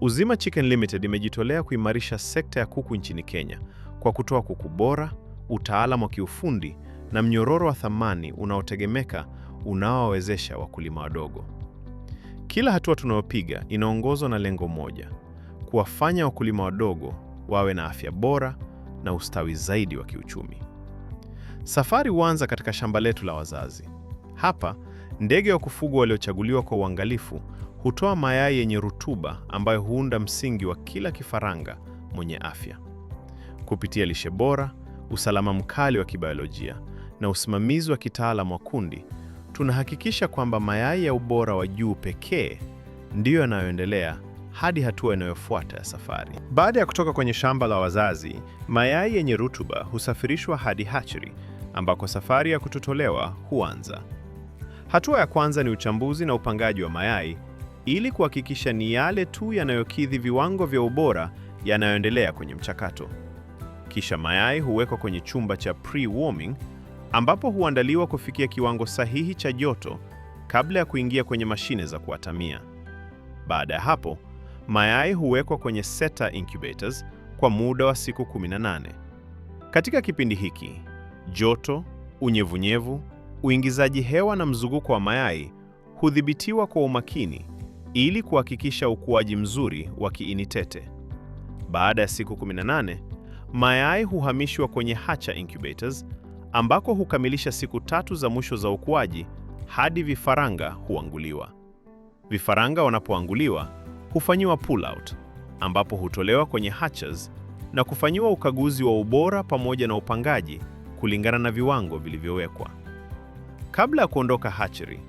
Uzima Chicken Limited imejitolea kuimarisha sekta ya kuku nchini Kenya kwa kutoa kuku bora, utaalamu wa kiufundi na mnyororo wa thamani unaotegemeka unaowawezesha wakulima wadogo. Kila hatua tunayopiga inaongozwa na lengo moja: kuwafanya wakulima wadogo wawe na afya bora na ustawi zaidi wa kiuchumi. Safari huanza katika shamba letu la wazazi. Hapa, ndege wa kufugwa waliochaguliwa kwa uangalifu hutoa mayai yenye rutuba ambayo huunda msingi wa kila kifaranga mwenye afya. Kupitia lishe bora, usalama mkali wa kibiolojia na usimamizi wa kitaalamu wa kundi, tunahakikisha kwamba mayai ya ubora wa juu pekee ndiyo yanayoendelea hadi hatua inayofuata ya safari. Baada ya kutoka kwenye shamba la wazazi, mayai yenye rutuba husafirishwa hadi hatchery ambako safari ya kutotolewa huanza. Hatua ya kwanza ni uchambuzi na upangaji wa mayai ili kuhakikisha ni yale tu yanayokidhi viwango vya ubora yanayoendelea kwenye mchakato. Kisha mayai huwekwa kwenye chumba cha pre-warming ambapo huandaliwa kufikia kiwango sahihi cha joto kabla ya kuingia kwenye mashine za kuatamia. Baada ya hapo, mayai huwekwa kwenye seta incubators kwa muda wa siku 18. Katika kipindi hiki, joto, unyevunyevu, uingizaji hewa na mzunguko wa mayai hudhibitiwa kwa umakini ili kuhakikisha ukuaji mzuri wa kiini tete. Baada ya siku 18, mayai huhamishwa kwenye hatcher incubators ambako hukamilisha siku 3 za mwisho za ukuaji hadi vifaranga huanguliwa. Vifaranga wanapoanguliwa hufanyiwa pull out ambapo hutolewa kwenye hatchers na kufanyiwa ukaguzi wa ubora pamoja na upangaji kulingana na viwango vilivyowekwa. Kabla ya kuondoka hatchery,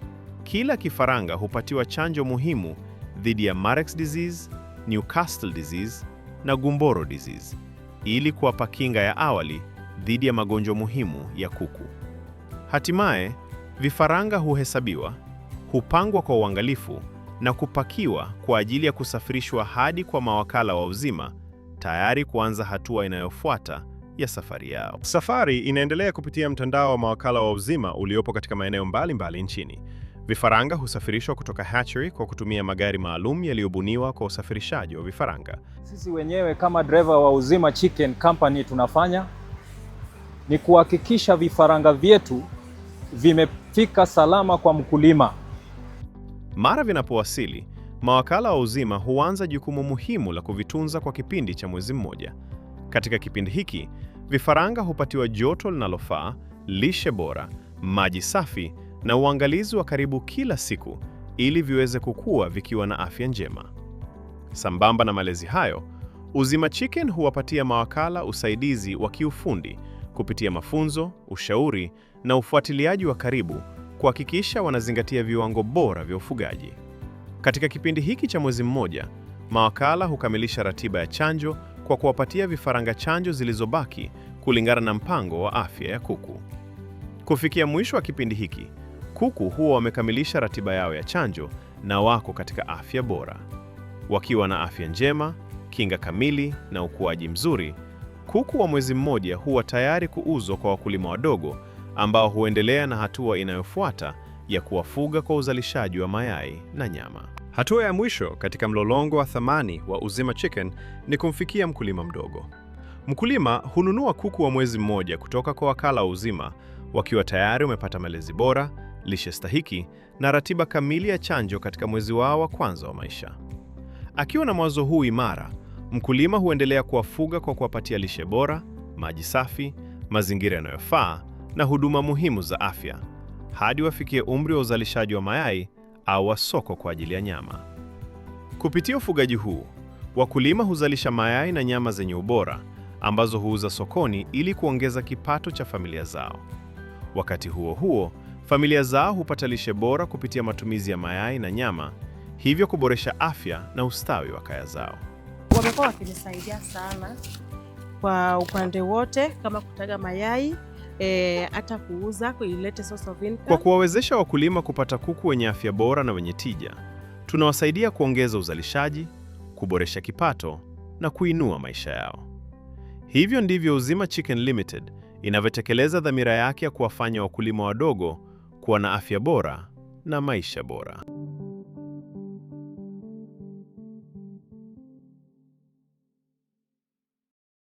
kila kifaranga hupatiwa chanjo muhimu dhidi ya Marek's disease, Newcastle disease na Gumboro disease ili kuwapa kinga ya awali dhidi ya magonjwa muhimu ya kuku. Hatimaye, vifaranga huhesabiwa, hupangwa kwa uangalifu na kupakiwa kwa ajili ya kusafirishwa hadi kwa mawakala wa uzima, tayari kuanza hatua inayofuata ya safari yao. Safari inaendelea kupitia mtandao wa mawakala wa uzima uliopo katika maeneo mbalimbali nchini. Vifaranga husafirishwa kutoka hatchery kwa kutumia magari maalum yaliyobuniwa kwa usafirishaji wa vifaranga. Sisi wenyewe kama driver wa Uzima Chicken Company tunafanya ni kuhakikisha vifaranga vyetu vimefika salama kwa mkulima. Mara vinapowasili, mawakala wa uzima huanza jukumu muhimu la kuvitunza kwa kipindi cha mwezi mmoja. Katika kipindi hiki, vifaranga hupatiwa joto linalofaa, lishe bora, maji safi na uangalizi wa karibu kila siku ili viweze kukua vikiwa na afya njema. Sambamba na malezi hayo, Uzima Chicken huwapatia mawakala usaidizi wa kiufundi kupitia mafunzo, ushauri na ufuatiliaji wa karibu kuhakikisha wanazingatia viwango bora vya ufugaji. Katika kipindi hiki cha mwezi mmoja, mawakala hukamilisha ratiba ya chanjo kwa kuwapatia vifaranga chanjo zilizobaki kulingana na mpango wa afya ya kuku. Kufikia mwisho wa kipindi hiki, kuku huwa wamekamilisha ratiba yao ya chanjo na wako katika afya bora. Wakiwa na afya njema, kinga kamili na ukuaji mzuri, kuku wa mwezi mmoja huwa tayari kuuzwa kwa wakulima wadogo ambao huendelea na hatua inayofuata ya kuwafuga kwa uzalishaji wa mayai na nyama. Hatua ya mwisho katika mlolongo wa thamani wa Uzima Chicken ni kumfikia mkulima mdogo. Mkulima hununua kuku wa mwezi mmoja kutoka kwa wakala wa Uzima wakiwa tayari wamepata malezi bora, lishe stahiki na ratiba kamili ya chanjo katika mwezi wao wa kwanza wa maisha. Akiwa na mwanzo huu imara, mkulima huendelea kuwafuga kwa kuwapatia lishe bora, maji safi, mazingira yanayofaa na huduma muhimu za afya hadi wafikie umri wa uzalishaji wa mayai au wa soko kwa ajili ya nyama. Kupitia ufugaji huu, wakulima huzalisha mayai na nyama zenye ubora ambazo huuza sokoni ili kuongeza kipato cha familia zao. Wakati huo huo, familia zao hupata lishe bora kupitia matumizi ya mayai na nyama, hivyo kuboresha afya na ustawi wa kaya zao. Wamekuwa wakinisaidia sana kwa upande wote, kama kutaga mayai, hata kuuza kuilete source of income. Kwa kuwawezesha wakulima kupata kuku wenye afya bora na wenye tija, tunawasaidia kuongeza uzalishaji, kuboresha kipato na kuinua maisha yao. Hivyo ndivyo Uzima Chicken Limited inavyotekeleza dhamira yake ya kuwafanya wakulima wadogo kuwa na afya bora na maisha bora.